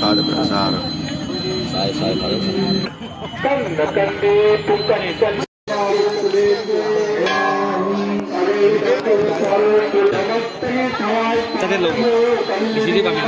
Sada berasar. Saya kalau Tapi lo di sini kami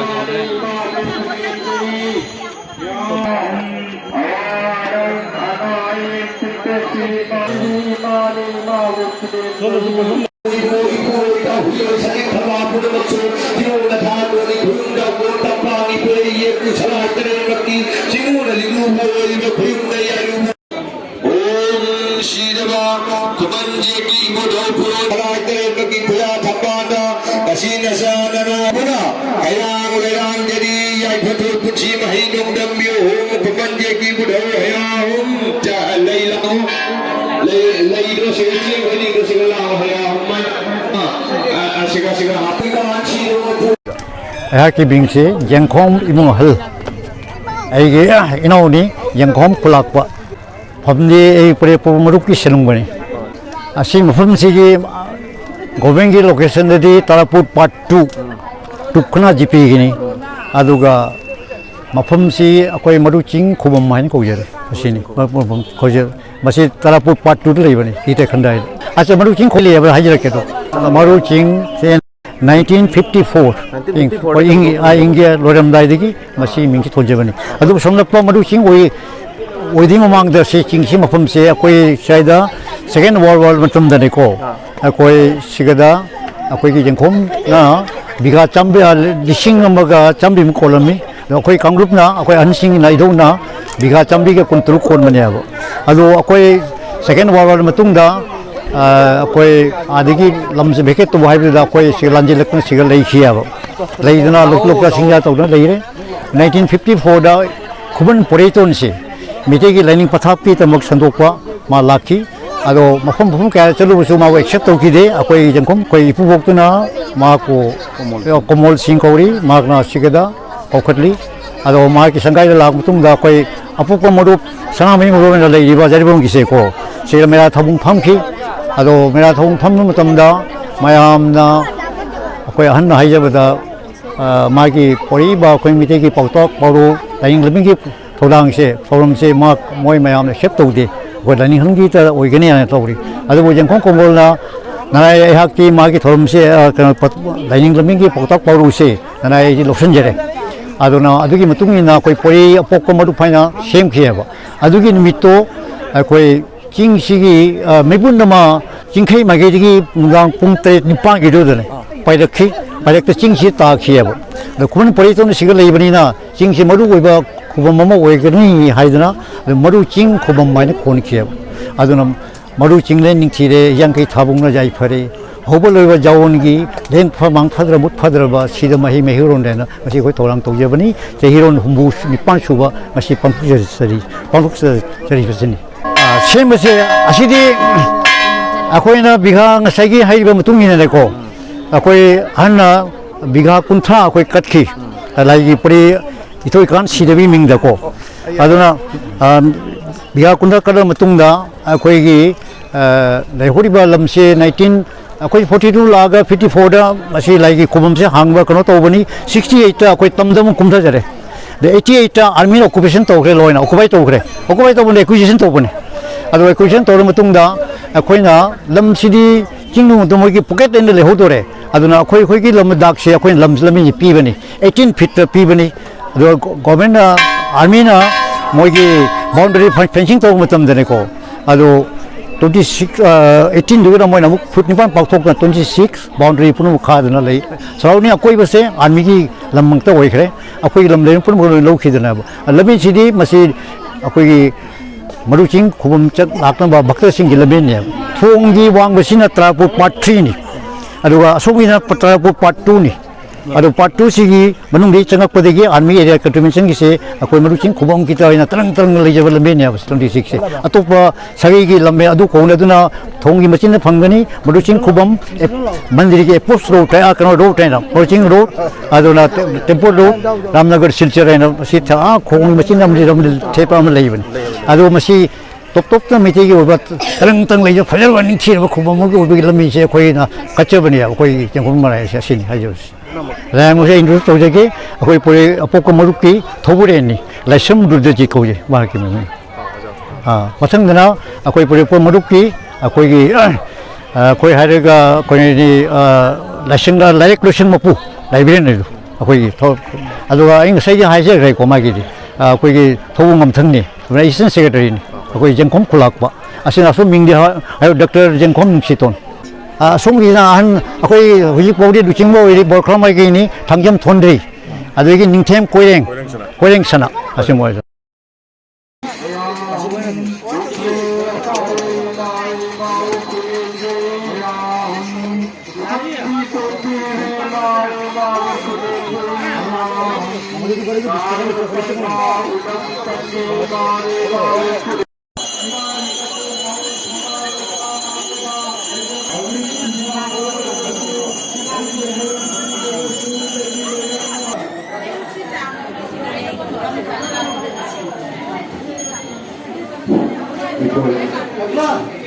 Haki bingsi jengkom imung hal. Aige inau ni jengkom kulakwa. Pamdi ai pare pemaruki senung bani. Asim film sigi gobengi location di Taraput Part 2 tukna jipi gini. Aduga mafam si akoi marucing kubam main kojer. Asini kojer. Masih Taraput Part 2 lagi bani. Kita kandai. Asa marucing koli apa hajar keto. Marucing 1954 India Loram Daidiki, Masi Minki Tojavani. Adu Somlapa Maduching, within among the Sing Sim from say, Akoi Shaida, Second World War Matum Daneko, Akoi Sigada, Akoi Jankom, Biga Chambia, the Singamaga Chambim Colony, the Akoi Kangrupna, Akoi Unsing Naidona, Biga Chambiga Contru Cormaniago. Adu Akoi Second World War Matunda. कोई आदि की lumps बेके तो वहाँ भी कोई सिगलांजी लगने सिगल नहीं किया वो लेकिन ना लोग का सिंगा तो ना ले रहे 1954 डा खुबन परेटों से मिटे की लाइनिंग पथाप की तमक संतोपा माँ लाखी अदो मफम क्या चलो बसु माँ वो एक्सेप्ट तो की दे कोई जंकम कोई इपु वक्त ना माँ को कोमल सिंह कौरी माँ ना सिगदा कोकटली अदो माँ की संगाई लाग मुतुम दा कोई अपु को मरुप सना में मरुप में ले रिवा जारी बोंग किसे को सिगल मेरा थाबुंग फम की अदो मेरा थोंग थम मतमदा मयामना कोई अहन हाइजबदा मागी परिबा कोई मिटे की पौतक पौरो लाइंग लबिंग की थोडांग से फोरम से मा मोय मयाम ने शेप तौदे कोई लाइंग हंगी त ओइगने आने तौरी अदो वो जंखों कोमलना नाय हाक की मागी थोरम से लाइंग लबिंग की पौतक पौरो से नाय जी लोशन जरे अदो ना अदो की मतुंगी ना कोई परि अपोक को मरु फाइना सेम खियाबा अदो की निमित्तो कोई King Sigi, Mibundama, Jinkai Magigi, Punte, Nipan Gidudane, by the key, by the King Sita here. The Kun Politon Sigal Ivanina, King Maru, Kubama, Wagani, Haidana, the Maru King Kubam Mine Konikia. I don't know, Maru King Landing Tide, Yankee Tabunga Jaipari, Hobolo Jawangi, then Famang Padra, Mupadraba, Sida Mahima Huron, and Masiko Tolang to Javani, the Huron Humbush, Nipan Shuba, Masi Pampus Sari, Pampus Sari. Same as Asidi Akoina Biga Sagi Haiba Mutumina Leko Akoi Hanna Biga Kunta, Akoi Katki, like Pri, Ito can't see the beaming the co. Aduna Biga Kunta Kada Matunda, Akoi the Horiba Lamse 1942 Laga 54 Masi like Kubamse Hangwa Konotovani 68 Akoi Tamdam Kumtare. The 88 Army occupation Tokre Loina, Occupy Tokre, Occupy the acquisition Topone. Other acquisition Toramatunda, Aquina, Lam City, Kingdom Tomoki Pocket and the Lehodore, Aduna Koi Lamadak, Aquin Lams Lamini Pivani, 18 feet Pivani, the government Armina, Mogi, boundary fencing Tomatum the Neko, Ado 26, 18 Duramona, Putnipan Paktok 26, boundary Punu Cardinal, surrounding a Koi say, Armiki Lamanta Wakre, a Koi Lam Lempu low hidden. A Lamin City must see a Koi Maruching, Kubum Lakamba, Bakasing Gilabania, Tungi Wang Vasina Trapu Part 3, Adua Sovina Patrapu Part 2. Ado Part 2 Sigi, Manungi Chanapodegi, Army area contribution say, a Maruching Kubum Kita in a Trang Legivalabania was 26. Atopa Sagigi Lame Adu Konaduna, Tongi Machina Pangani, Maruching Kubum, Mandiri, Post Road, Akano Road, Maruching Road, Aduna Temple Road, Ramnagar Silcher and Sita, Kong Machina Tapam Leven. Ado Masi top top na miti gi obat tang tang lai jo phajar wa ning thir ba khubam mo gi obi lami se khoi na kacha bani ya khoi jeng khom mara se sin ha jo ra mo se indus to je ki khoi pore apok maruk ki thobure ni laisam dur de ji ko je ba ki me masang dana khoi pore po maruk ki khoi gi khoi ha ga khoi ni laisang da laik lusing mapu library ni khoi tho aduga ing sai ja ha je rai ko ma gi khoi gi thobu ngam thang ni isen secretary ni khoi jeng khom khulak ba asin asu ming di ha doctor jeng khom siton songri na han khoi hujik bodi du chingbo ri bor khram ai gi ni thangjam thondri adu gi ningthem koireng sana asim mo Ito.